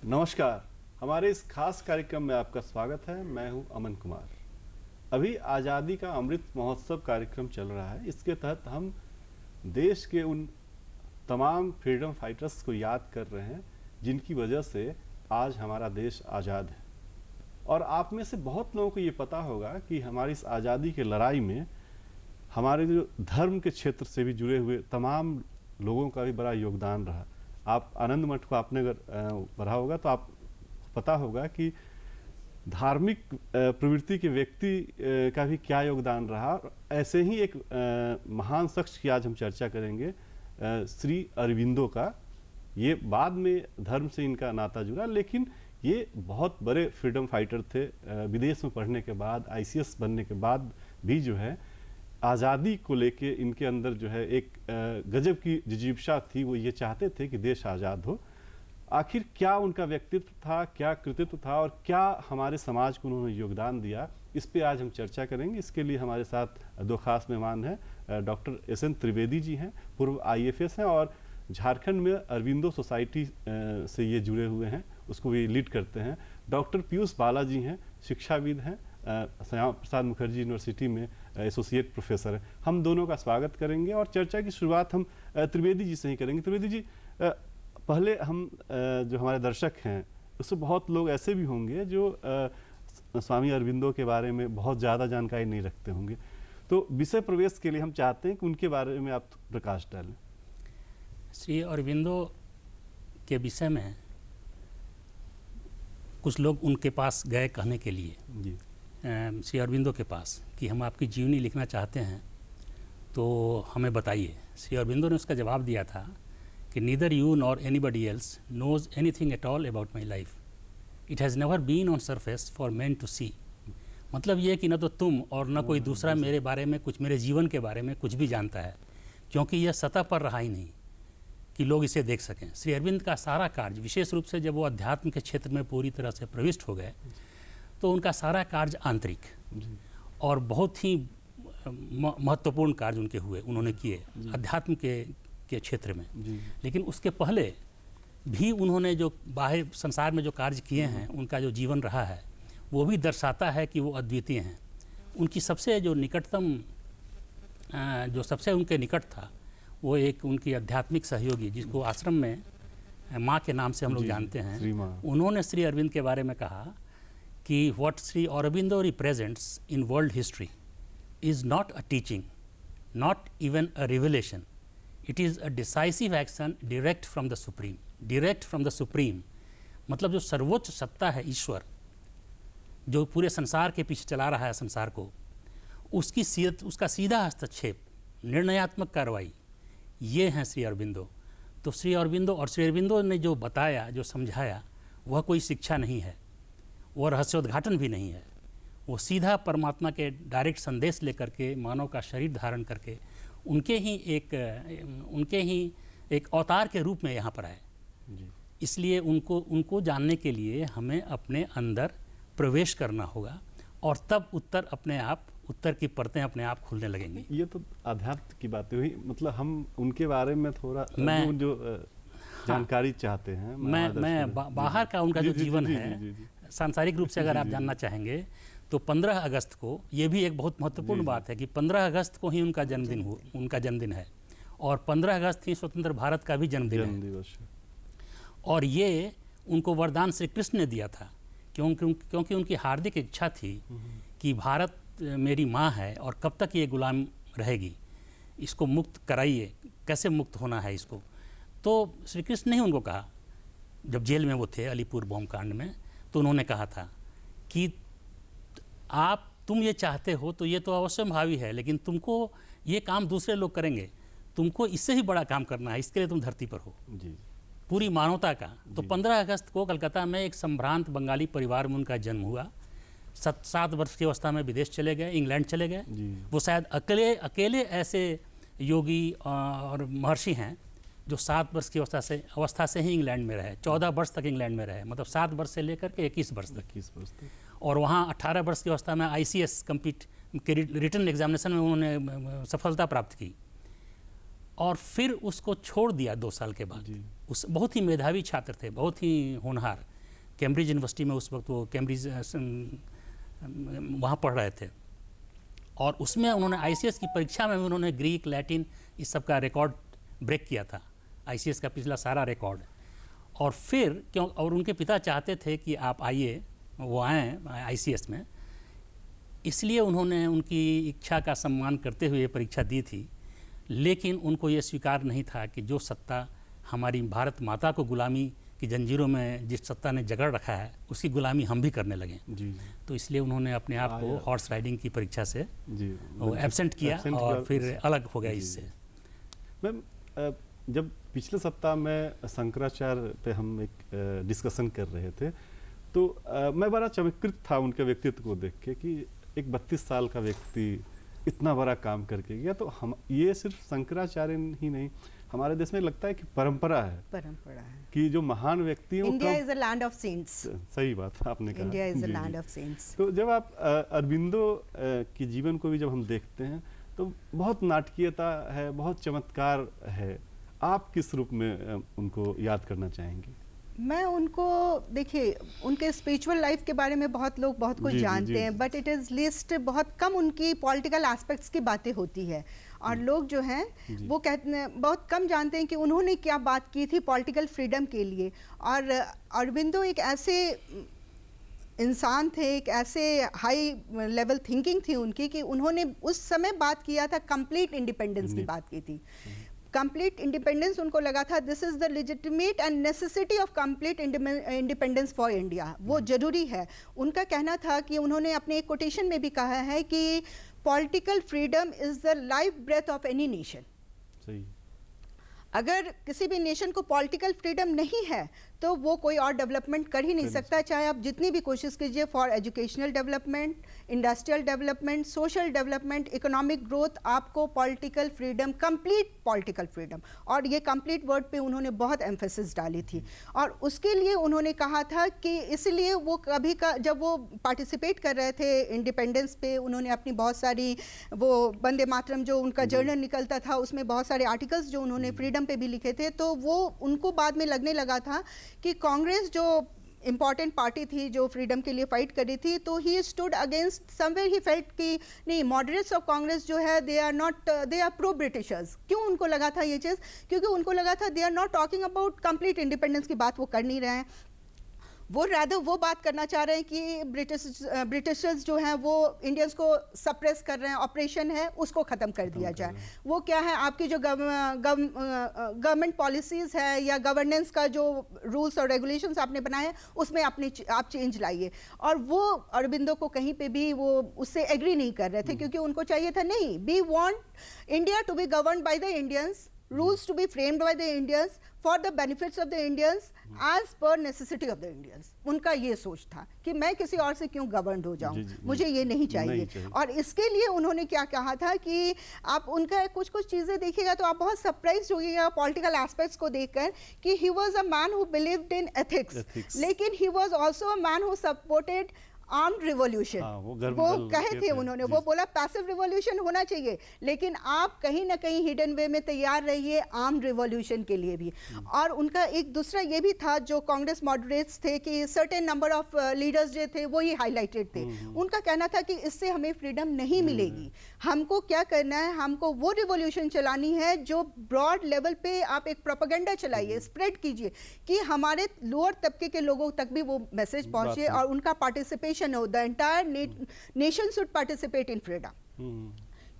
नमस्कार। हमारे इस खास कार्यक्रम में आपका स्वागत है। मैं हूं अमन कुमार। अभी आज़ादी का अमृत महोत्सव कार्यक्रम चल रहा है। इसके तहत हम देश के उन तमाम फ्रीडम फाइटर्स को याद कर रहे हैं जिनकी वजह से आज हमारा देश आज़ाद है। और आप में से बहुत लोगों को ये पता होगा कि हमारी इस आज़ादी की लड़ाई में हमारे जो धर्म के क्षेत्र से भी जुड़े हुए तमाम लोगों का भी बड़ा योगदान रहा। आप आनंद मठ को आपने अगर पढ़ा होगा तो आप पता होगा कि धार्मिक प्रवृत्ति के व्यक्ति का भी क्या योगदान रहा। ऐसे ही एक महान शख्स की आज हम चर्चा करेंगे, श्री अरविंदो का। ये बाद में धर्म से इनका नाता जुड़ा, लेकिन ये बहुत बड़े फ्रीडम फाइटर थे। विदेश में पढ़ने के बाद, आईसीएस बनने के बाद भी जो है आज़ादी को लेके इनके अंदर जो है एक गजब की जिजीविषा थी। वो ये चाहते थे कि देश आज़ाद हो। आखिर क्या उनका व्यक्तित्व था, क्या कृतित्व था और क्या हमारे समाज को उन्होंने योगदान दिया, इस पे आज हम चर्चा करेंगे। इसके लिए हमारे साथ दो खास मेहमान हैं। Doctor SN. त्रिवेदी जी हैं, पूर्व आईएफएस हैं और झारखंड में अरविंदो सोसाइटी से ये जुड़े हुए हैं, उसको भी लीड करते हैं। डॉक्टर पीयूष बालाजी हैं, शिक्षाविद हैं, श्यामा प्रसाद मुखर्जी यूनिवर्सिटी में एसोसिएट प्रोफेसर हैं। हम दोनों का स्वागत करेंगे और चर्चा की शुरुआत हम त्रिवेदी जी से ही करेंगे। त्रिवेदी जी, पहले हम जो हमारे दर्शक हैं उससे बहुत लोग ऐसे भी होंगे जो स्वामी अरविंदो के बारे में बहुत ज़्यादा जानकारी नहीं रखते होंगे, तो विषय प्रवेश के लिए हम चाहते हैं कि उनके बारे में आप प्रकाश डालें। श्री अरविंदो के विषय में कुछ लोग उनके पास गए कहने के लिए जी। श्री अरविंदो के पास कि हम आपकी जीवनी लिखना चाहते हैं तो हमें बताइए। श्री अरविंदो ने उसका जवाब दिया था कि neither you nor anybody else knows anything at all about my life. It has never been on surface for man to see. मतलब ये कि न तो तुम और न कोई दूसरा मेरे बारे में कुछ, मेरे जीवन के बारे में कुछ भी जानता है, क्योंकि यह सतह पर रहा ही नहीं कि लोग इसे देख सकें। श्री अरविंद का सारा कार्य, विशेष रूप से जब वो अध्यात्म के क्षेत्र में पूरी तरह से प्रविष्ट हो गए, तो उनका सारा कार्य आंतरिक और बहुत ही महत्वपूर्ण कार्य उनके हुए, उन्होंने किए अध्यात्म के क्षेत्र में। लेकिन उसके पहले भी उन्होंने जो बाहर संसार में जो कार्य किए हैं, उनका जो जीवन रहा है, वो भी दर्शाता है कि वो अद्वितीय हैं। उनकी सबसे जो निकटतम, जो सबसे उनके निकट था, वो एक उनकी आध्यात्मिक सहयोगी, जिसको आश्रम में माँ के नाम से हम लोग जानते हैं, उन्होंने श्री अरविंद के बारे में कहा कि what Shri Aurobindo represents in world history is not a teaching, not even a revelation, it is a decisive action direct from the supreme. Direct from the supreme मतलब जो सर्वोच्च सत्ता है, ईश्वर, जो पूरे संसार के पीछे चला रहा है संसार को, उसका सीधा हस्तक्षेप, निर्णयात्मक कार्रवाई, ये हैं श्री अरविंदो। तो श्री अरविंदो ने जो बताया, जो समझाया, वह कोई शिक्षा नहीं है, वह रहस्योद्घाटन भी नहीं है। वो सीधा परमात्मा के डायरेक्ट संदेश लेकर के, मानव का शरीर धारण करके, उनके ही एक अवतार के रूप में यहाँ पर आए। इसलिए उनको जानने के लिए हमें अपने अंदर प्रवेश करना होगा और तब उत्तर की परतें अपने आप खुलने लगेंगी। ये तो अध्यात्म की बातें हुई, मतलब हम उनके बारे में थोड़ा जानकारी चाहते हैं। मैं बाहर का उनका जो जीवन है, सांसारिक रूप से अगर आप जानना चाहेंगे तो 15 अगस्त को, ये भी एक बहुत महत्वपूर्ण बात है कि 15 अगस्त को ही उनका जन्मदिन है और 15 अगस्त ही स्वतंत्र भारत का भी जन्मदिन है। और ये उनको वरदान श्री कृष्ण ने दिया था, क्योंकि उनकी हार्दिक इच्छा थी कि भारत मेरी माँ है और कब तक ये गुलाम रहेगी, इसको मुक्त कराइए, कैसे मुक्त होना है इसको। तो श्री कृष्ण ने ही उनको कहा, जब जेल में वो थे अलीपुर बॉम्ब कांड में, तो उन्होंने कहा था कि तुम ये चाहते हो तो ये तो अवश्यंभावी है, लेकिन तुमको ये काम दूसरे लोग करेंगे, तुमको इससे ही बड़ा काम करना है, इसके लिए तुम धरती पर हो जी। पूरी मानवता का। तो 15 अगस्त को कलकत्ता में एक संभ्रांत बंगाली परिवार में उनका जन्म हुआ। 7 वर्ष की अवस्था में विदेश चले गए, इंग्लैंड चले गए। वो शायद अकेले ऐसे योगी और महर्षि हैं जो 7 वर्ष की अवस्था से ही इंग्लैंड में रहे, 14 वर्ष तक इंग्लैंड में रहे, मतलब 7 वर्ष से लेकर के 21 वर्ष तक। और वहाँ 18 वर्ष की अवस्था में ICS के रिटन एग्जामिनेशन में उन्होंने सफलता प्राप्त की और फिर उसको छोड़ दिया 2 साल के बाद। उस बहुत ही मेधावी छात्र थे, बहुत ही होनहार, कैम्ब्रिज यूनिवर्सिटी में उस वक्त वो कैम्ब्रिज वहाँ पढ़ रहे थे, और उसमें उन्होंने आईसीएस की परीक्षा में भी उन्होंने ग्रीक, लैटिन इस सब का रिकॉर्ड ब्रेक किया था, आईसीएस का पिछला सारा रिकॉर्ड। और फिर क्यों, और उनके पिता चाहते थे कि आप आइए, वो आएँ आईसीएस में, इसलिए उन्होंने उनकी इच्छा का सम्मान करते हुए परीक्षा दी थी। लेकिन उनको ये स्वीकार नहीं था कि जो सत्ता हमारी भारत माता को गुलामी की जंजीरों में जिस सत्ता ने जकड़ रखा है, उसकी गुलामी हम भी करने लगे जी। तो इसलिए उन्होंने अपने आप को हॉर्स राइडिंग की परीक्षा से वो एब्सेंट किया और फिर अलग हो गया इससे। मैम, जब पिछले सप्ताह में शंकराचार्य पे हम एक डिस्कशन कर रहे थे, तो मैं बड़ा चमत्कृत था उनके व्यक्तित्व को देख के कि एक 32 साल का व्यक्ति इतना बड़ा काम करके गया। तो हम ये सिर्फ शंकराचार्य ही नहीं, हमारे देश में लगता है कि परंपरा है कि जो महान व्यक्ति हैं, India is a land of cents. सही बात आपने कहा, India is a land of cents. तो जब आप अरबिंदो की जीवन को भी जब हम देखते हैं तो बहुत नाटकीयता है, बहुत चमत्कार है। आप किस रूप में उनको याद करना चाहेंगे? मैं उनको, देखिए, उनके स्पिरिचुअल लाइफ के बारे में बहुत लोग बहुत कुछ जानते हैं, बट इट इज़ लिस्ट बहुत कम उनकी पॉलिटिकल एस्पेक्ट्स की बातें होती है, और लोग जो हैं वो कहते हैं, बहुत कम जानते हैं कि उन्होंने क्या बात की थी पॉलिटिकल फ्रीडम के लिए। और अरबिंदो एक ऐसे इंसान थे, एक ऐसे हाई लेवल थिंकिंग थी उनकी कि उन्होंने उस समय बात किया था, कंप्लीट इंडिपेंडेंस की बात की थी। कंप्लीट इंडिपेंडेंस उनको लगा था this is the legitimate and necessity of complete independence for India, वो जरूरी है। उनका कहना था कि उन्होंने अपने एक कोटेशन में भी कहा है कि political freedom is the life breath of any nation. सही। अगर किसी भी नेशन को पॉलिटिकल फ्रीडम नहीं है तो वो कोई और डेवलपमेंट कर ही नहीं सकता, चाहे आप जितनी भी कोशिश कीजिए for educational development, industrial development, social development, economic growth, आपको political freedom, complete political freedom, और ये कंप्लीट वर्ड पे उन्होंने बहुत एम्फेसिस डाली थी। और उसके लिए उन्होंने कहा था कि इसलिए वो कभी का जब वो पार्टिसिपेट कर रहे थे इंडिपेंडेंस पे, उन्होंने अपनी बहुत सारी वो वंदे मातरम जो उनका जर्नल निकलता था उसमें बहुत सारे आर्टिकल्स जो उन्होंने फ्रीडम पे भी लिखे थे, तो वो उनको बाद में लगने लगा था कि कांग्रेस जो इम्पॉर्टेंट पार्टी थी जो फ्रीडम के लिए फाइट कर रही थी, तो he stood against somewhere, he felt कि नहीं, मॉडरेट्स ऑफ कांग्रेस जो है they are not, they are pro Britishers. क्यों उनको लगा था ये चीज़? क्योंकि उनको लगा था they are not talking about complete independence की बात वो कर नहीं रहे हैं, वो रादर वो बात करना चाह रहे हैं कि ब्रिटिशर्स जो हैं वो इंडियंस को सप्रेस कर रहे हैं, ऑपरेशन है उसको ख़त्म कर दिया जाए। वो क्या है, आपकी जो गवर्नमेंट पॉलिसीज़ है या गवर्नेंस का जो रूल्स और रेगुलेशंस आपने बनाए उसमें आप चेंज लाइए। और वो अरबिंदो को कहीं पे भी वो उससे एग्री नहीं कर रहे थे, क्योंकि उनको चाहिए था नहीं, we want India to be governed by the Indians, rules to be framed by the Indians for the benefits of the Indians as per necessity of the Indians। उनका ये सोच था कि मैं किसी और से क्यों गवर्नड हो जाऊं, मुझे ये नहीं चाहिए। और इसके लिए उन्होंने क्या कहा था कि आप उनका कुछ कुछ चीज़ें देखिएगा तो आप बहुत सरप्राइज होइएगा पॉलिटिकल एस्पेक्ट्स को देखकर कि he was a man who believed in ethics, लेकिन he was also a man who supported armed revolution. वो कहे थे उन्होंने, वो बोला पैसिव रिवॉल्यूशन होना चाहिए, लेकिन आप कहीं ना कहीं हिडन वे में तैयार रहिए आर्म्ड रिवॉल्यूशन के लिए भी। और उनका एक दूसरा ये भी था जो कांग्रेस मॉडरेट्स थे कि सर्टेन नंबर ऑफ लीडर्स जो थे वो ही हाईलाइटेड थे। उनका कहना था कि इससे हमें फ्रीडम नहीं मिलेगी, हमको क्या करना है, हमको वो रिवॉल्यूशन चलानी है जो ब्रॉड लेवल पे आप एक प्रोपेगेंडा चलाइए, स्प्रेड कीजिए कि हमारे लोअर तबके के लोगों तक भी वो मैसेज पहुंचे और उनका पार्टिसिपेशन हो, the entire nation should participate in freedom.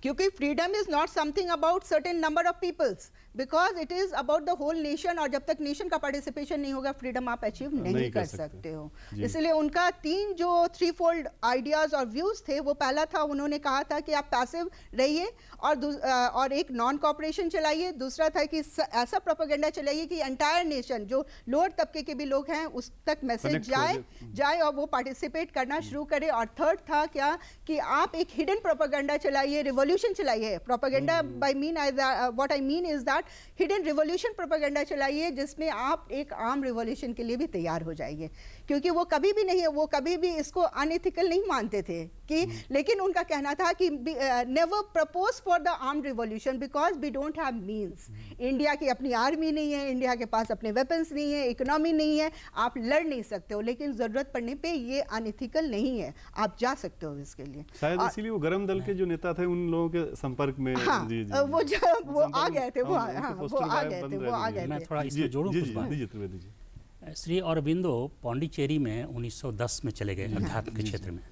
क्योंकि freedom is not something about certain number of peoples, because it is about the whole nation, और जब तक नेशन का पार्टिसिपेशन नहीं होगा फ्रीडम आप अचीव नहीं कर सकते हो। इसलिए उनका तीन जो थ्री फोल्ड आइडियाज और व्यूज थे, वो पहला था उन्होंने कहा था कि आप पैसिव रहिए और एक नॉन कॉपरेशन चलाइए, दूसरा था कि ऐसा प्रोपेगेंडा चलाइए कि एंटायर नेशन जो लोअर तबके के भी लोग हैं उस तक मैसेज जाए और वो पार्टिसिपेट करना शुरू करे, और थर्ड था क्या कि आप एक हिडन प्रोपेगेंडा चलाइए, रिवॉल्यूशन चलाइए। Propaganda by mean what I mean is that hidden revolution propaganda चलाइए जिसमें आप एक आर्म रिवॉल्यूशन के लिए भी तैयार हो जाइए, क्योंकि वो कभी भी नहीं, वो कभी भी इसको अनएथिकल नहीं मानते थे कि लेकिन उनका कहना था कि never propose for the arm revolution because we don't have means. India की अपनी आर्मी नहीं है, इंडिया के पास अपने वेपन्स नहीं है, इकोनॉमी नहीं है, आप लड़ नहीं सकते हो, लेकिन ज़रूरत पड़ने पे ये अनइथिकल नहीं है, आप जा सकते हो इसके लिए। शायद इसीलिए वो गरम दल के जो नेता थे उन लोगों के संपर्क में हाँ, जी, जी, वो जब वो आ गए थे, वो हाँ, हाँ, उनके वो पोस्टर आ गायब गए बंद थे, रह वो आ गए। गए मैं थे। थोड़ा इसमें जोड़ूं जी कुछ जी बात। दीजिए त्रिवेदी जी। श्री अरबिंदो पौंडीचेरी में 1910 में चले गए अध्यात्म के क्षेत्र में।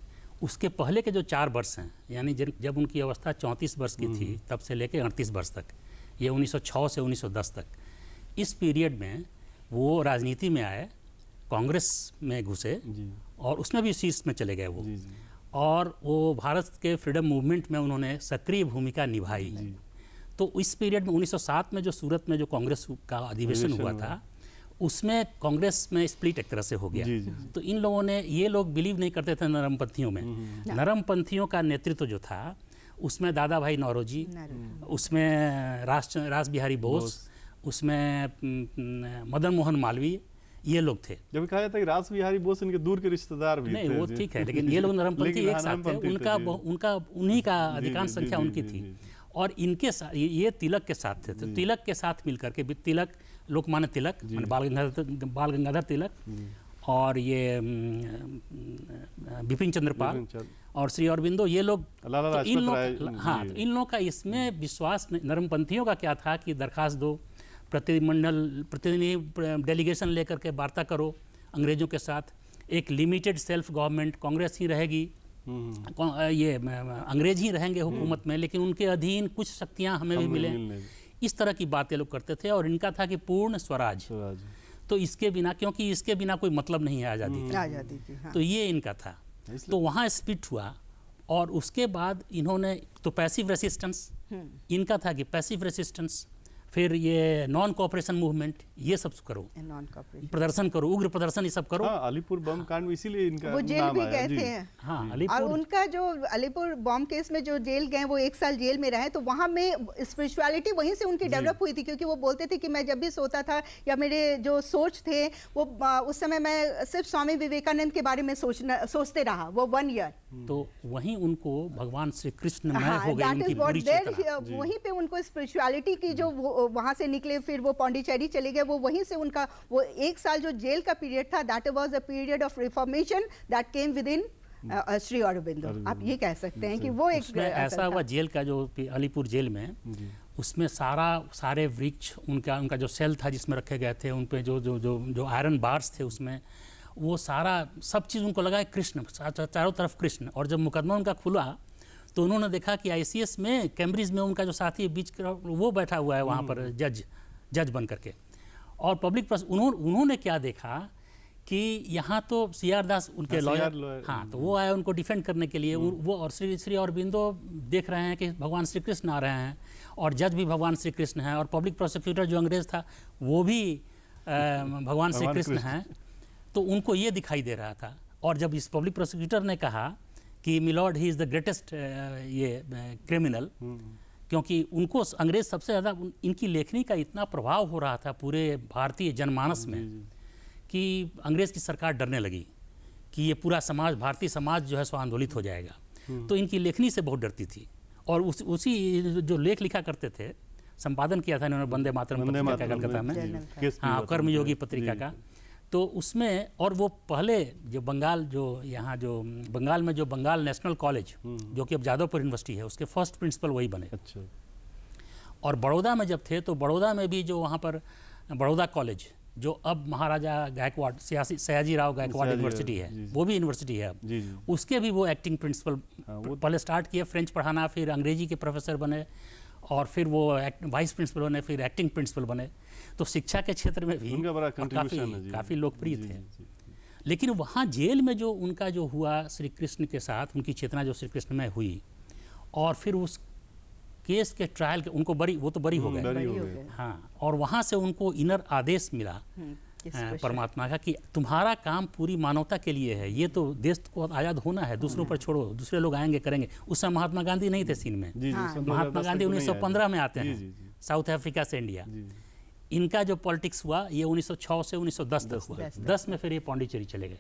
उसके पहले के जो 4 वर्ष हैं, यानी जब उनकी अवस्था 34 वर्ष की थी तब से लेकर 38 वर्ष तक, ये 1906 से 1910 तक, इस पीरियड में वो राजनीति में आए, कांग्रेस में घुसे और उसमें भी शीर्ष में चले गए वो। जी, जी। और वो भारत के फ्रीडम मूवमेंट में उन्होंने सक्रिय भूमिका निभाई। तो इस पीरियड में 1907 में जो सूरत में जो कांग्रेस का अधिवेशन हुआ था, उसमें कांग्रेस में स्प्लिट एक तरह से हो गया। जी, जी। तो इन लोगों ने, ये लोग बिलीव नहीं करते थे नरमपंथियों में। नरमपंथियों का नेतृत्व जो था उसमें दादा भाई नौरोजी, उसमें रास बिहारी बोस, उसमें मदन मोहन मालवीय, ये लोग थे। जब कहा जाता है कि रास बिहारी बोस इनके दूर के रिश्तेदार भी नहीं थे। वो जी। ठीक है, लेकिन ये लोग नरमपंथी लेकिन एक साथ थे, नरमपंथी उनका थे, जी। उनका उन्हीं का जी, अधिकांश जी, संख्या जी, उनकी जी, थी। जी। और इनके साथ ये तिलक के साथ थे, तो तिलक के साथ मिलकर के तिलक, लोकमान्य तिलक, माने बाल गंगाधर तिलक, और ये बिपिन चंद्र पाल और श्री अरबिंदो, ये लोग, लाला तो इन लाजपत राय, लोग, हाँ, जी। तो इन लोगों का इसमें विश्वास नरमपंथियों का क्या था कि दरखास्त दो, प्रतिनिधि डेलीगेशन लेकर के वार्ता करो अंग्रेजों के साथ, एक लिमिटेड सेल्फ गवर्नमेंट, कांग्रेस ही रहेगी, ये अंग्रेज ही रहेंगे हुकूमत में, लेकिन उनके अधीन कुछ शक्तियां हमें भी मिले, इस तरह की बातें लोग करते थे। और इनका था कि पूर्ण स्वराज, तो इसके बिना, क्योंकि इसके बिना कोई मतलब नहीं है आज़ादी का, आज़ादी की, हाँ। तो ये इनका था। तो वहाँ स्प्लिट हुआ और उसके बाद इन्होंने तो पैसिव रेसिस्टेंस, इनका था कि पैसिव रेसिस्टेंस, फिर ये नॉन कोऑपरेशन मूवमेंट, ये सब करो, नॉन कॉपरेशन, प्रदर्शन करो, उग्र प्रदर्शन, ये सब करो। हाँ, अलीपुर बम कांड में इसीलिए इनका वो जेल नाम भी आया, गए जी। थे। हाँ, और अलीपुर, उनका जो अलीपुर बॉम्ब केस में जो जेल गए, वो 1 साल जेल में रहे, तो वहाँ में स्पिरिचुअलिटी वहीं से उनकी डेवलप हुई थी, क्योंकि वो बोलते थे कि मैं जब भी सोता था या मेरे जो सोच थे वो उस समय मैं सिर्फ स्वामी विवेकानंद के बारे में सोचते रहा, वो 1 ईयर। तो वहीं उनको भगवान श्री कृष्ण में हाँ, हो गई that उनकी is what पूरी there चेतना। वहीं पे उनको स्पिरिचुअलिटी की जो वहाँ से निकले, फिर वो पौंडीचेरी चले गए, वो वहीं से उनका वो 1 साल जो जेल का पीरियड था, that was a period of reformation that came with in Shri Aurobindo. आप ये कह सकते हैं कि वो एक उसमें ऐसा हुआ, जेल का जो अलीपुर जेल में, उसमें सारे वृक्ष, उनका जो सेल था जिसमें रखे गए थे, उन पे जो आयरन बार्स थे, उसमें वो सब चीज़ उनको लगा कृष्ण, चारों तरफ कृष्ण। और जब मुकदमा उनका खुला तो उन्होंने देखा कि ICS में, कैम्ब्रिज में उनका जो साथी बीच वो बैठा हुआ है वहाँ पर जज बन करके। और पब्लिक उन्होंने क्या देखा कि यहाँ तो CR दास उनके लॉयर, हाँ, तो वो आए उनको डिफेंड करने के लिए, वो और श्री अरबिंदो देख रहे हैं कि भगवान श्री कृष्ण आ रहे हैं और जज भी भगवान श्री कृष्ण हैं, और पब्लिक प्रोसिक्यूटर जो अंग्रेज था वो भी भगवान श्री कृष्ण हैं। तो उनको ये दिखाई दे रहा था। और जब इस पब्लिक प्रोसिक्यूटर ने कहा कि my lord he is the greatest ये क्रिमिनल, क्योंकि उनको अंग्रेज सबसे ज़्यादा, इनकी लेखनी का इतना प्रभाव हो रहा था पूरे भारतीय जनमानस में कि अंग्रेज़ की सरकार डरने लगी कि ये पूरा समाज, भारतीय समाज जो है सो आंदोलित हो जाएगा। तो इनकी लेखनी से बहुत डरती थी। और उसी जो लेख लिखा करते थे, संपादन किया था इन्होंने वंदे मातरम पत्रिका का कलकत्ता में, हाँ, कर्मयोगी पत्रिका का। तो उसमें, और वो पहले जो बंगाल में जो बंगाल नेशनल कॉलेज, जो कि अब जादवपुर यूनिवर्सिटी है, उसके फर्स्ट प्रिंसिपल वही बने। अच्छा। और बड़ौदा में जब थे तो बड़ौदा में भी जो वहाँ पर बड़ौदा कॉलेज, जो अब महाराजा गायकवाड़, सयाजी राव गायकवाड़ यूनिवर्सिटी है, वो भी यूनिवर्सिटी है अब, उसके भी वो एक्टिंग प्रिंसिपल पहले स्टार्ट किए, फ्रेंच पढ़ाना, फिर अंग्रेजी के प्रोफेसर बने, और फिर वो वाइस प्रिंसिपल बने, फिर एक्टिंग प्रिंसिपल बने। तो शिक्षा के क्षेत्र में भी उनका बड़ा कंट्रीब्यूशन है, काफ़ी लोकप्रिय थे। लेकिन वहाँ जेल में जो उनका जो हुआ श्री कृष्ण के साथ, उनकी चेतना जो श्री कृष्ण में हुई, और फिर उस केस के ट्रायल के उनको वो तो बरी हो गए, हाँ, और वहाँ से उनको इनर आदेश मिला परमात्मा का कि तुम्हारा काम पूरी मानवता के लिए है, ये तो देश को आज़ाद होना है, दूसरों पर छोड़ो, दूसरे लोग आएंगे करेंगे। उस समय महात्मा गांधी नहीं थे सीन में, महात्मा गांधी 1915 में आते हैं साउथ अफ्रीका से इंडिया। इनका जो पॉलिटिक्स हुआ ये 1906 से 1910 तक हुआ। 10 में फिर ये पौंडीचेरी चले गए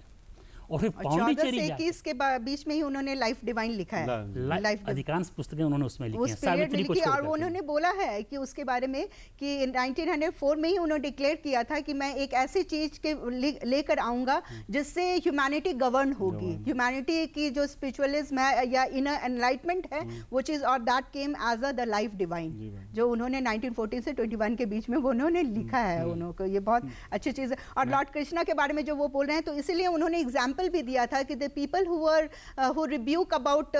और फिर 14 पौंडीचेरी से जाके 21 के बीच में ही उन्होंने लाइफ डिवाइन लिखा है। लाइफ अधिकांश पुस्तकें उन्होंने उसमें लिखी उस हैं, पीरियड में सावित्री को लिखी, छोड़ और करके। उन्होंने बोला है कि उसके बारे में कि 1904 में ही उन्होंने डिक्लेयर किया था कि मैं एक ऐसी चीज के लेकर आऊंगा जिससे ह्यूमैनिटी गवर्न होगी, ह्यूमैनिटी की जो स्पिरिचुअलिज्म है या इनर एनलाइटमेंट है वो चीज, और that came as a the life divine, जो उन्होंने 1914 से 21 के बीच में वो उन्होंने लिखा है उनको। ये बहुत अच्छी चीज है। और लॉर्ड कृष्णा के बारे में जो वो बोल रहे हैं, तो इसीलिए उन्होंने एग्जाम्पल भी दिया था कि the people who rebuke about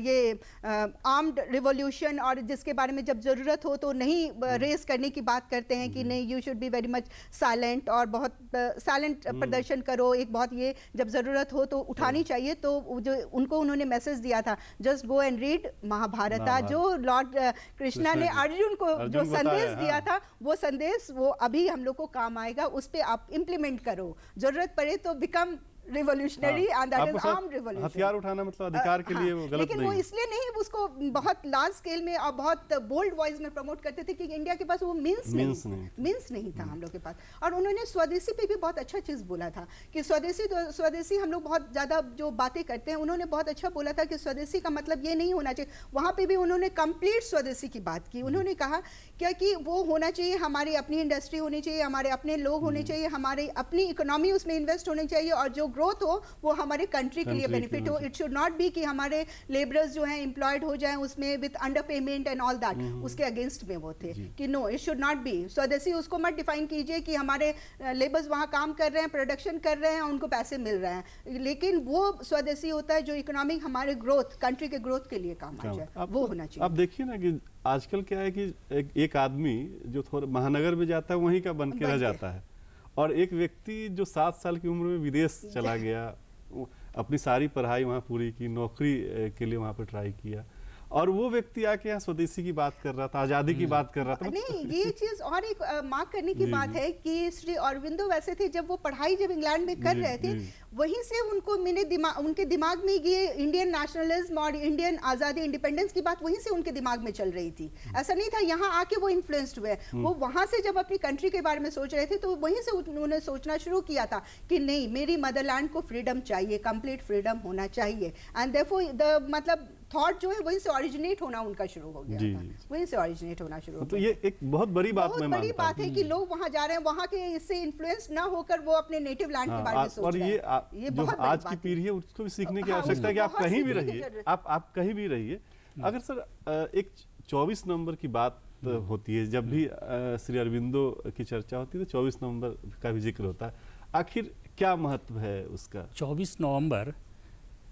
ये आर्म्ड रिवॉल्यूशन, और जिसके बारे में जब जरूरत हो तो नहीं रेस करने की बात करते हैं कि नहीं, you should be very much silent, और बहुत साइलेंट प्रदर्शन करो, एक बहुत ये जब जरूरत हो तो उठानी चाहिए। तो जो उनको उन्होंने मैसेज दिया था, जस्ट गो एंड रीड महाभारता, जो लॉर्ड कृष्णा ने अर्जुन को जो संदेश दिया था, वो संदेश वो अभी हम लोग को काम आएगा, उस पे आप इम्प्लीमेंट करो, जरूरत पड़े तो become revolutionary, and that is armed revolution. हथियार उठाना मतलब अधिकार के लिए वो गलत लेकिन नहीं। वो इसलिए नहीं उसको बहुत लार्ज स्केल में और बहुत बोल्ड वॉइस में प्रमोट करते थे कि इंडिया के पास वो मींस नहीं था हम लोग के पास। और उन्होंने स्वदेशी पे भी बहुत अच्छा चीज बोला था कि स्वदेशी हम लोग बहुत ज्यादा जो बातें करते हैं, उन्होंने बहुत अच्छा बोला था कि स्वदेशी का मतलब ये नहीं होना चाहिए। वहां पे भी उन्होंने कंप्लीट स्वदेशी की बात की। उन्होंने कहा क्या कि वो होना चाहिए, हमारी अपनी इंडस्ट्री होनी चाहिए, हमारे अपने लोग होने चाहिए, हमारी अपनी इकोनॉमी उसमें इन्वेस्ट होनी चाहिए, और जो ग्रोथ हो वो हमारे कंट्री के लिए बेनिफिट हो। इट शुड नॉट बी कि हमारे लेबरर्स जो हैं एम्प्लॉयड हो जाएं उसमें with under payment and all that, उसके अगेंस्ट में वो थे कि no, it should not be. Swadeshi उसको मत डिफाइन कीजिए कि हमारे लेबर्स वहां काम कर रहे हैं, प्रोडक्शन कर रहे हैं, उनको पैसे मिल रहे हैं, लेकिन वो स्वदेशी होता है जो इकोनॉमिक हमारे ग्रोथ, कंट्री के ग्रोथ के लिए काम आ जाए, वो होना चाहिए। आप देखिए ना कि आजकल क्या है कि एक आदमी जो थोड़ा महानगर में जाता है वहीं का बन के रह जाता है, और एक व्यक्ति जो 7 साल की उम्र में विदेश चला गया, अपनी सारी पढ़ाई वहाँ पूरी की, नौकरी के लिए वहाँ पर ट्राई किया, और वो व्यक्ति आके यहाँ स्वदेशी की बात कर रहा था, आजादी की बात कर रहा था। नहीं, ये चीज और एक मार्क करने की बात है कि श्री अरविंदो वैसे थे, जब वो पढ़ाई जब इंग्लैंड में कर रहे थे, वहीं से उनको उनके दिमाग में ये इंडियन नेशनलिज्म और इंडियन आजादी, इंडिपेंडेंस की बात वहीं से उनके दिमाग में चल रही थी। ऐसा नहीं था यहाँ आके वो इन्फ्लुएंस्ड हुए, वो वहां से जब अपनी कंट्री के बारे में सोच रहे थे तो वहीं से उन्होंने सोचना शुरू किया था कि नहीं, मेरी मदरलैंड को फ्रीडम चाहिए, कंप्लीट फ्रीडम होना चाहिए, एंड देयरफॉर द मतलब थॉट जो है वहीं से ओरिजिनेट होना उनका शुरू हो गया था, वहीं से ओरिजिनेट होना शुरू हो गया। तो ये एक बहुत बड़ी बात मैं मानता हूं। बहुत बड़ी बात है कि लोग वहां जा रहे हैं, वहां के इससे इन्फ्लुएंस ना होकर वो अपने नेटिव लैंड के बारे में सोच रहे हैं। और ये जो आज की पीढ़ी है उसको भी सीखने की आवश्यकता है कि आप कहीं भी रहिए, आप कहीं भी रहिए। अगर सर एक 24 नवंबर की बात होती है, जब भी श्री अरविंदो की चर्चा होती है तो 24 नवंबर का भी जिक्र होता है, आखिर क्या महत्व है उसका? 24 नवंबर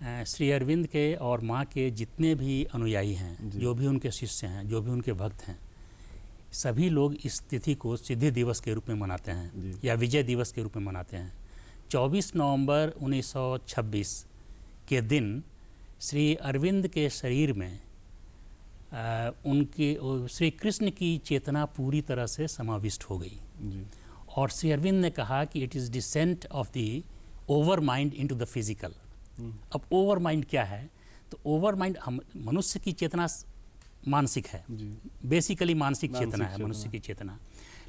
श्री अरविंद के और माँ के जितने भी अनुयायी हैं, जो भी उनके शिष्य हैं, जो भी उनके भक्त हैं, सभी लोग इस तिथि को सिद्धि दिवस के रूप में मनाते हैं या विजय दिवस के रूप में मनाते हैं। 24 नवंबर 1926 के दिन श्री अरविंद के शरीर में उनके श्री कृष्ण की चेतना पूरी तरह से समाविष्ट हो गई जी। और श्री अरविंद ने कहा कि it is descent of the over mind into the physical. अब ओवर माइंड क्या है? तो ओवर माइंड मनुष्य की चेतना मानसिक है, बेसिकली मानसिक चेतना है मनुष्य की चेतना,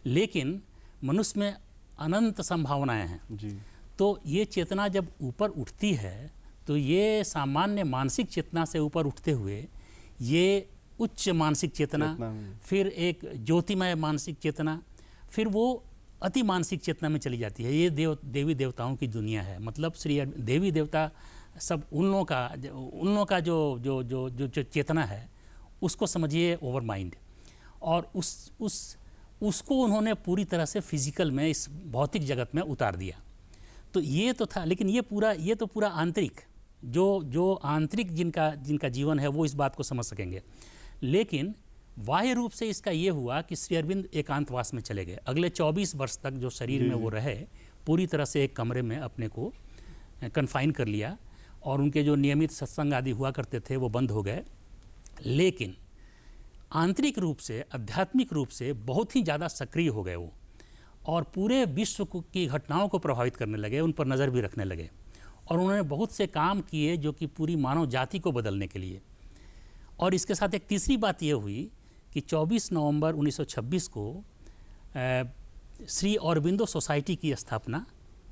लेकिन मनुष्य में अनंत संभावनाएं हैं जी। तो ये चेतना जब ऊपर उठती है तो ये सामान्य मानसिक चेतना से ऊपर उठते हुए ये उच्च मानसिक चेतना, फिर एक ज्योतिमय मानसिक चेतना, फिर वो अति मानसिक चेतना में चली जाती है। ये देवी देवताओं की दुनिया है। मतलब श्री देवी देवता सब उन लोगों का जो चेतना है उसको समझिए ओवर माइंड, और उसको उन्होंने पूरी तरह से फिजिकल में, इस भौतिक जगत में उतार दिया। तो ये तो था, लेकिन ये तो पूरा आंतरिक, जो आंतरिक जिनका जीवन है वो इस बात को समझ सकेंगे। लेकिन बाह्य रूप से इसका ये हुआ कि श्री अरविंद एकांतवास में चले गए। अगले 24 वर्ष तक जो शरीर में वो रहे, पूरी तरह से एक कमरे में अपने को कन्फाइन कर लिया, और उनके जो नियमित सत्संग आदि हुआ करते थे वो बंद हो गए। लेकिन आंतरिक रूप से, आध्यात्मिक रूप से बहुत ही ज़्यादा सक्रिय हो गए वो, और पूरे विश्व की घटनाओं को प्रभावित करने लगे, उन पर नज़र भी रखने लगे, और उन्होंने बहुत से काम किए जो कि पूरी मानव जाति को बदलने के लिए। और इसके साथ एक तीसरी बात ये हुई कि 24 नवंबर 1926 को श्री अरविंदो सोसाइटी की स्थापना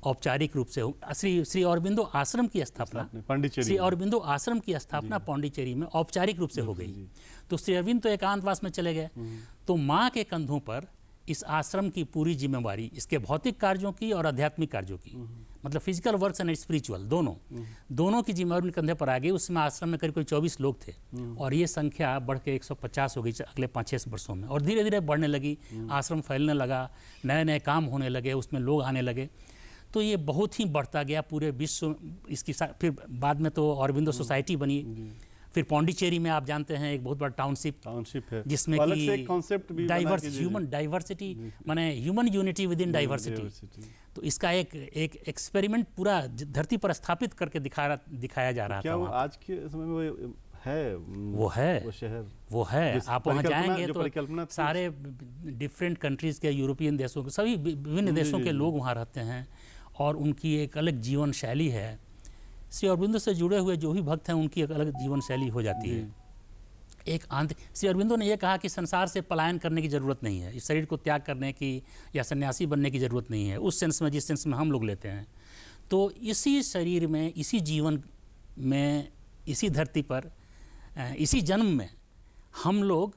औपचारिक रूप से श्री अरबिंदो आश्रम की स्थापना पांडिचेरी श्री अरबिंदो आश्रम की स्थापना पांडिचेरी में औपचारिक रूप से हो गई। तो श्री अरविंद तो एकांतवास में चले गए, तो माँ के कंधों पर इस आश्रम की पूरी जिम्मेवारी, इसके भौतिक कार्यों की और आध्यात्मिक कार्यों की, मतलब फिजिकल वर्क्स एंड स्पिरिचुअल दोनों की जिम्मेवारी उनके कंधे पर आ गई। उसमें आश्रम में करीब 24 लोग थे और ये संख्या बढ़ के 150 हो गई अगले 5-6 वर्षों में, और धीरे धीरे बढ़ने लगी। आश्रम फैलने लगा, नए नए काम होने लगे, उसमें लोग आने लगे, तो ये बहुत ही बढ़ता गया पूरे विश्व। इसकी फिर बाद में तो अरबिंदो सोसाइटी बनी। फिर पौंडीचेरी में आप जानते हैं एक बहुत बड़ा टाउनशिप है जिसमें कि कॉन्सेप्ट भी ह्यूमन डाइवर्सिटी माने human unity with in diversity. तो इसका एक एक्सपेरिमेंट पूरा धरती पर स्थापित करके दिखाया जा रहा था। वो आज के समय में है वो शहर वो है। आप वहाँ जाएंगे तो सारे डिफरेंट कंट्रीज के, यूरोपियन देशों के, सभी विभिन्न देशों के लोग वहाँ रहते हैं और उनकी एक अलग जीवन शैली है। श्री अरबिंदो से जुड़े हुए जो भी भक्त हैं उनकी एक अलग जीवन शैली हो जाती है। एक श्री अरबिंदो ने यह कहा कि संसार से पलायन करने की ज़रूरत नहीं है, इस शरीर को त्याग करने की या सन्यासी बनने की ज़रूरत नहीं है उस सेंस में, जिस सेंस में हम लोग लेते हैं। तो इसी शरीर में, इसी जीवन में, इसी धरती पर, इसी जन्म में हम लोग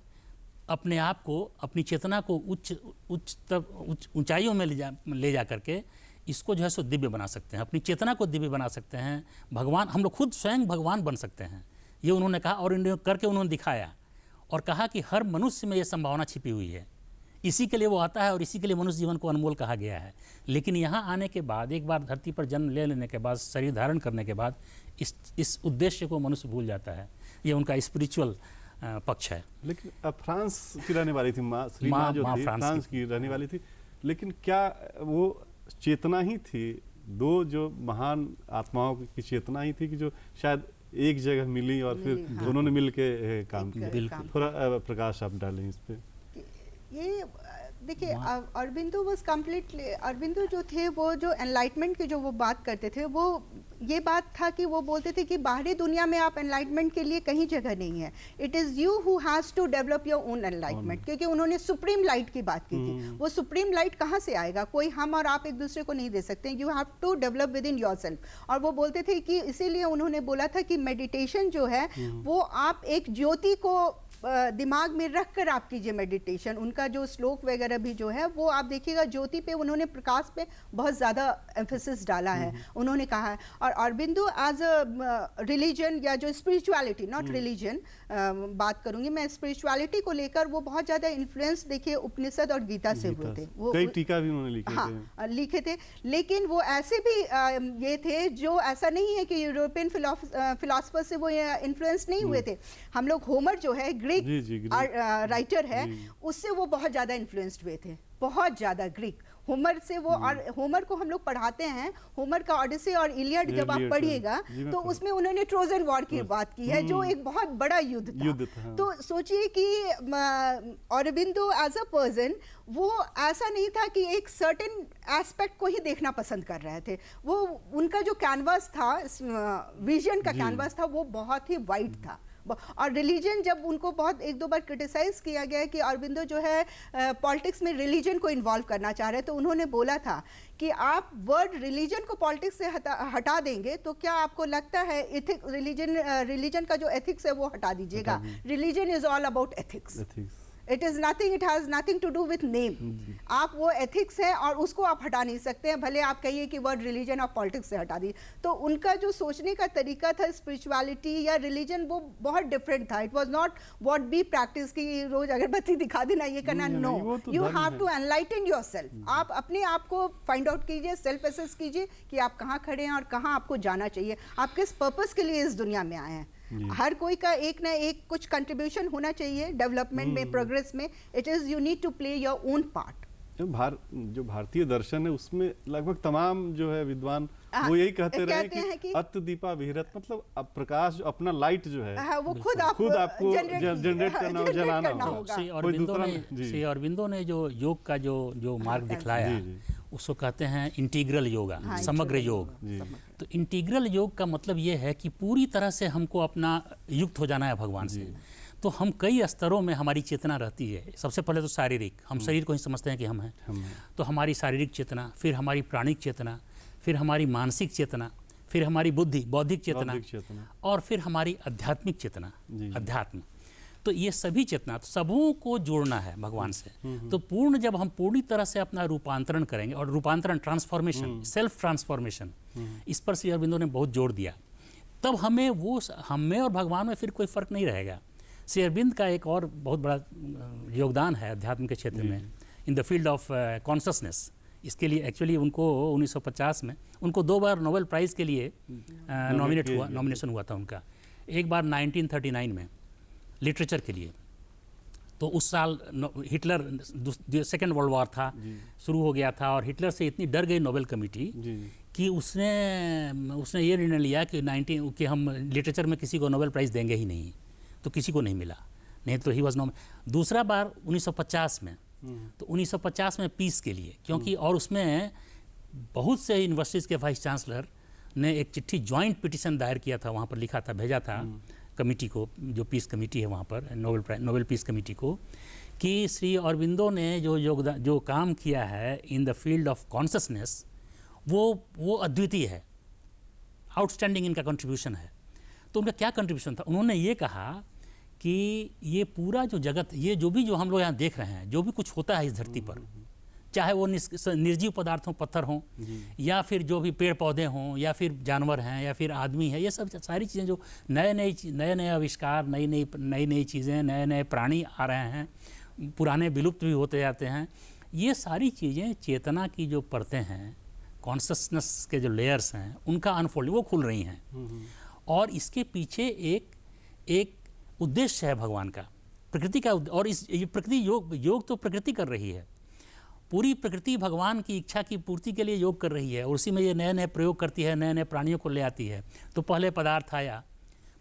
अपने आप को, अपनी चेतना को उच्च ऊंचाइयों में ले जा करके इसको जो है सो दिव्य बना सकते हैं, अपनी चेतना को दिव्य बना सकते हैं। भगवान, हम लोग खुद स्वयं भगवान बन सकते हैं, ये उन्होंने कहा और करके उन्होंने दिखाया और कहा कि हर मनुष्य में ये संभावना छिपी हुई है, इसी के लिए वो आता है और इसी के लिए मनुष्य जीवन को अनमोल कहा गया है। लेकिन यहाँ आने के बाद, एक बार धरती पर जन्म ले लेने के बाद, शरीर धारण करने के बाद इस उद्देश्य को मनुष्य भूल जाता है। ये उनका स्पिरिचुअल पक्ष है। लेकिन फ्रांस की रहने वाली थी माँ जो थी, फ्रांस की रहने वाली थी, लेकिन क्या वो चेतना ही थी, दो जो महान आत्माओं की चेतना ही थी कि जो शायद एक जगह मिली और फिर दोनों ने मिल के काम किया। थोड़ा प्रकाश आप डालें इस पे। ये देखिए, अरबिंदो वाज कम्प्लीटली, अरबिंदो जो थे वो जो एनलाइटमेंट की जो वो बात करते थे, वो ये बात था कि वो बोलते थे कि बाहरी दुनिया में आप एनलाइटमेंट के लिए कहीं जगह नहीं है, it is you who has to develop your own enlightenment. क्योंकि उन्होंने सुप्रीम लाइट की बात की थी। वो सुप्रीम लाइट कहाँ से आएगा? कोई हम और आप एक दूसरे को नहीं दे सकते, you have to develop within yourself. और वो बोलते थे कि इसीलिए उन्होंने बोला था कि मेडिटेशन जो है वो आप एक ज्योति को दिमाग में रख कर आप कीजिए मेडिटेशन। उनका जो श्लोक वगैरह भी जो है वो आप देखिएगा, ज्योति पे उन्होंने, प्रकाश पे बहुत ज़्यादा एम्फेसिस डाला है, उन्होंने कहा है। और अरबिंदो एज अ रिलीजन या जो स्पिरिचुअलिटी, नॉट रिलीजन बात करूंगी मैं, स्पिरिचुअलिटी को लेकर वो बहुत ज़्यादा इन्फ्लुएंस देखिए उपनिषद और गीता से हुए थे। वो कई टीका भी उन्होंने लिखे थे। लेकिन वो ऐसे भी ये थे जो, ऐसा नहीं है कि यूरोपियन फिलोसफर से वो इन्फ्लुएंस नहीं हुए थे। हम लोग होमर जो है ग्रीक राइटर है, उससे वो बहुत ज़्यादा इन्फ्लुएंस्ड हुए थे, बहुत ज़्यादा ग्रीक। होमर से वो, और होमर को हम लोग पढ़ाते हैं, होमर का ऑडिसी और इलियड जब आप पढ़िएगा तो उसमें उन्होंने ट्रोजन वॉर की बात की है, जो एक बहुत बड़ा युद्ध था। तो सोचिए कि अरबिंदो एज अ पर्सन वो ऐसा नहीं था कि एक सर्टेन एस्पेक्ट को ही देखना पसंद कर रहे थे। वो उनका जो कैनवास था, विजन का कैनवास था, वो बहुत ही वाइड था। और रिलीजन, जब उनको बहुत एक दो बार क्रिटिसाइज किया गया कि अरबिंदो जो है पॉलिटिक्स में रिलीजन को इन्वॉल्व करना चाह रहे हैं, तो उन्होंने बोला था कि आप वर्ड रिलीजन को पॉलिटिक्स से हटा देंगे तो क्या आपको लगता है रिलीजन का जो एथिक्स है वो हटा दीजिएगा? Religion is all about ethics. It is nothing, it has nothing to do with name. आप वो एथिक्स है और उसको आप हटा नहीं सकते हैं, भले आप कहिए कि वर्ड रिलीजन और पॉलिटिक्स से हटा दी। तो उनका जो सोचने का तरीका था स्पिरिचुअलिटी या रिलीजन, वो बहुत डिफरेंट था। It was not what be practice की रोज अगरबत्ती दिखा देना, ये करना, no, you have to enlighten yourself. आप अपने आप को फाइंड आउट कीजिए, सेल्फ एसेस कीजिए कि आप कहाँ खड़े हैं और कहाँ आपको जाना चाहिए, आप किस पर्पस के लिए इस दुनिया में आए हैं। हर कोई का एक ना एक कुछ कंट्रीब्यूशन होना चाहिए डेवलपमेंट में, प्रोग्रेस में। It is you need to play your own part. जो भारतीय दर्शन है उसमें लगभग तमाम जो है विद्वान वो यही कहते रहे कि अत दीपा विहरत, मतलब अब प्रकाश, अपना लाइट जो है वो खुद आपको जनरेट करना, जलाना होगा। श्री अरबिंदो ने जो योग का जो मार्ग दिखलाया उसको कहते हैं इंटीग्रल योगा, समग्र योग। तो इंटीग्रल योग का मतलब ये है कि पूरी तरह से हमको अपना युक्त हो जाना है भगवान से। तो हम कई स्तरों में हमारी चेतना रहती है। सबसे पहले तो शारीरिक, हम शरीर को ही समझते हैं कि हम हैं, तो हमारी शारीरिक चेतना, फिर हमारी प्राणिक चेतना, फिर हमारी मानसिक चेतना, फिर हमारी बुद्धि बौद्धिक चेतना, बौद्धिक चेतना। और फिर हमारी आध्यात्मिक चेतना, जी। अध्यात्म। तो ये सभी चेतना, तो सबों को जोड़ना है भगवान से। तो पूर्ण जब हम पूरी तरह से अपना रूपांतरण करेंगे, और रूपांतरण ट्रांसफॉर्मेशन, सेल्फ ट्रांसफॉर्मेशन, इस पर श्री अरविंदो ने बहुत जोर दिया, तब हमें वो, हमें और भगवान में फिर कोई फर्क नहीं रहेगा। श्री अरविंद का एक और बहुत बड़ा योगदान है अध्यात्म के क्षेत्र में, in the field of consciousness. इसके लिए एक्चुअली उनको 1950 में उनको 2 बार नोबेल प्राइज़ के लिए नॉमिनेशन हुआ था उनका। एक बार 1939 में लिटरेचर के लिए। तो उस साल हिटलर, सेकेंड वर्ल्ड वॉर था, शुरू हो गया था, और हिटलर से इतनी डर गई नोबेल कमेटी कि उसने ये निर्णय लिया कि हम लिटरेचर में किसी को नोबेल प्राइज़ देंगे ही नहीं। तो किसी को नहीं मिला, नहीं तो ही वॉज दूसरा बार 1950 में। तो 1950 में पीस के लिए, क्योंकि और उसमें बहुत से यूनिवर्सिटीज़ के वाइस चांसलर ने एक चिट्ठी ज्वाइंट पिटिशन दायर किया था, वहाँ पर लिखा था, भेजा था कमेटी को, जो पीस कमेटी है वहाँ पर, नोबेल पीस कमेटी को, कि श्री अरविंदो ने जो काम किया है in the field of consciousness, वो अद्वितीय है, आउटस्टैंडिंग इनका कंट्रीब्यूशन है। तो उनका क्या कंट्रीब्यूशन था? उन्होंने ये कहा कि ये पूरा जो जगत, ये जो हम लोग यहाँ देख रहे हैं, जो भी कुछ होता है इस धरती पर, चाहे वो निर्जीव पदार्थ हों, पत्थर हों, या फिर जो भी पेड़ पौधे हों, या फिर जानवर हैं, या फिर आदमी है, ये सब सारी चीज़ें जो नए आविष्कार, नई चीज़ें, नए प्राणी आ रहे हैं, पुराने विलुप्त भी होते जाते हैं, ये सारी चीज़ें चेतना की जो परतें हैं, कॉन्शसनेस के जो लेयर्स हैं, उनका अनफोल्डिंग वो खुल रही हैं। और इसके पीछे एक उद्देश्य है भगवान का, प्रकृति का। और ये प्रकृति योग तो प्रकृति कर रही है, पूरी प्रकृति भगवान की इच्छा की पूर्ति के लिए योग कर रही है, और उसी में ये नए प्रयोग करती है, नए प्राणियों को ले आती है। तो पहले पदार्थ आया,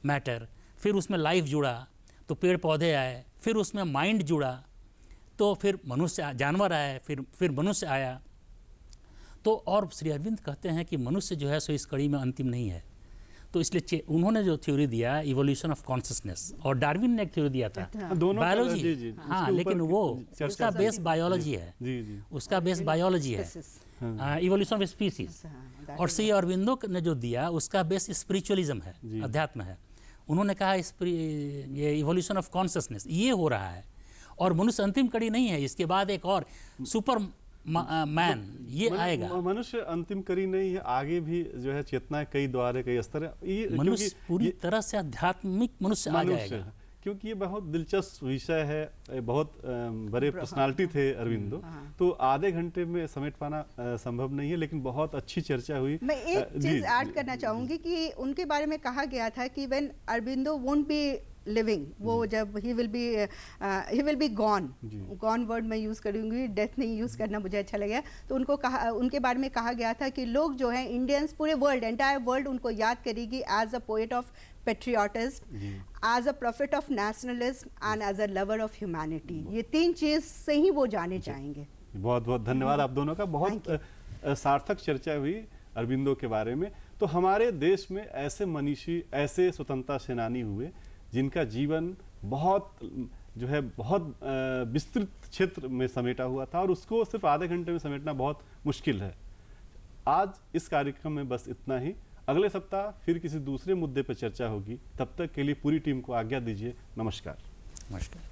मैटर, फिर उसमें लाइफ जुड़ा, तो पेड़ पौधे आए, फिर उसमें माइंड जुड़ा, तो फिर मनुष्य, जानवर आए, फिर मनुष्य आया। तो और श्री अरविंद कहते हैं कि मनुष्य जो है सो इस कड़ी में अंतिम नहीं है। तो इसलिए उन्होंने जो थ्योरी दिया, इवोल्यूशन ऑफ कॉन्शसनेस, और डार्विन ने एक थ्योरी दिया था, बायोलॉजी। हाँ, लेकिन वो उसका बेस बायोलॉजी है, उसका बेस बायोलॉजी है, इवोल्यूशन ऑफ स्पीसीज। और श्री अरविंदो ने जो दिया, उसका बेस स्पिरिचुअलिज्म है, अध्यात्म है। उन्होंने कहा ये इवोल्यूशन ऑफ कॉन्शसनेस ये हो रहा है, और मनुष्य अंतिम कड़ी नहीं है, इसके बाद एक और सुपर मैन ये आएगा। मनुष्य अंतिम कड़ी नहीं है, आगे भी जो है चेतना कई द्वार है, कई स्तर है। मनुष्य पूरी तरह से आध्यात्मिक मनुष्य आ जाएगा, क्योंकि ये बहुत दिलचस्प विषय है। बहुत बड़े पर्सनालिटी थे अरविंदो, तो आधे घंटे में समेट पाना संभव नहीं है, लेकिन बहुत अच्छी चर्चा हुई। मैं एक चीज ऐड करना चाहूंगी कि उनके बारे में कहा गया था कि when Aurobindo won't be living, वो जब he will be gone word मैं यूज़ करूँगी, डेथ नहीं यूज़ करना मुझे अच्छा लगा। तो उनके बारे में कहा गया था कि लोग जो हैं, इंडियंस, पूरे वर्ल्ड, एंटायर वर्ल्ड उनको याद करेगी as a poet of patriotism, as a prophet of nationalism and as a lover of humanity. ये 3 चीज़ से ही वो जाने जाएंगे। बहुत बहुत धन्यवाद आप दोनों का। बहुत सार्थक चर्चा हुई अरविंदो के बारे में। तो हमारे देश में ऐसे मनीषी, ऐसे स्वतंत्रता सेनानी हुए जिनका जीवन बहुत विस्तृत क्षेत्र में समेटा हुआ था, और उसको सिर्फ आधे घंटे में समेटना बहुत मुश्किल है। आज इस कार्यक्रम में बस इतना ही। अगले सप्ताह फिर किसी दूसरे मुद्दे पर चर्चा होगी। तब तक के लिए पूरी टीम को आज्ञा दीजिए। नमस्कार। नमस्कार।